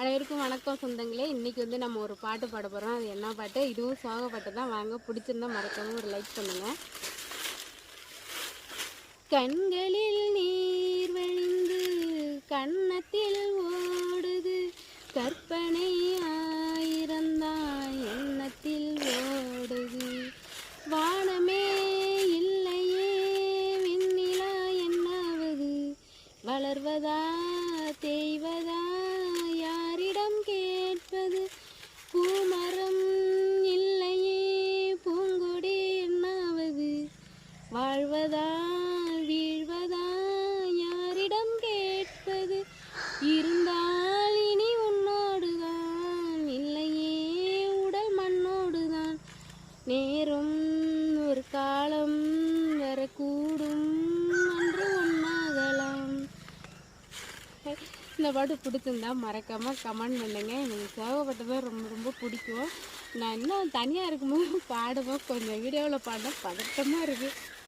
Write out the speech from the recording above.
அனைவருக்கும் வணக்கம் சொந்தங்களே. இன்றைக்கி வந்து நம்ம ஒரு பாட்டு பாட போகிறோம். அது என்ன பாட்டு? இதுவும் சோக பாட்டு தான். வாங்க, பிடிச்சிருந்தா மறக்காம ஒரு லைக் பண்ணுங்கள். கண்களில் நீர் வழிந்து கன்னத்தில் ஓடுது, கற்பனை ஆயிரந்தான் எண்ணத்தில் ஓடுது. வானமே இல்லையே விண்ணிலா என்னாவது, வளர்வதா தேய்வதா யாரிடம் கேட்பது. பூமரம் இல்லையே பூங்கொடி என்னாவது, வாழ்வதா வீழ்வதா யாரிடம் கேட்பது. இருந்தால் இனி உன்னோடுதான், இல்லையே உடல் மண்ணோடுதான். நேரம் ஒரு காலம் வரக்கூடும், அன்று ஒன்றாகலாம். இந்த பாட்டு பிடிச்சிருந்தா மறக்காமல் கமெண்ட் பண்ணுங்க. எனக்கு சோகப்பட்டு தான் ரொம்ப ரொம்ப பிடிக்கும். நான் இன்னும் தனியாக இருக்கும்போது பாடுவோம். கொஞ்சம் வீடியோவில் பாடினா பதட்டமாக இருக்குது.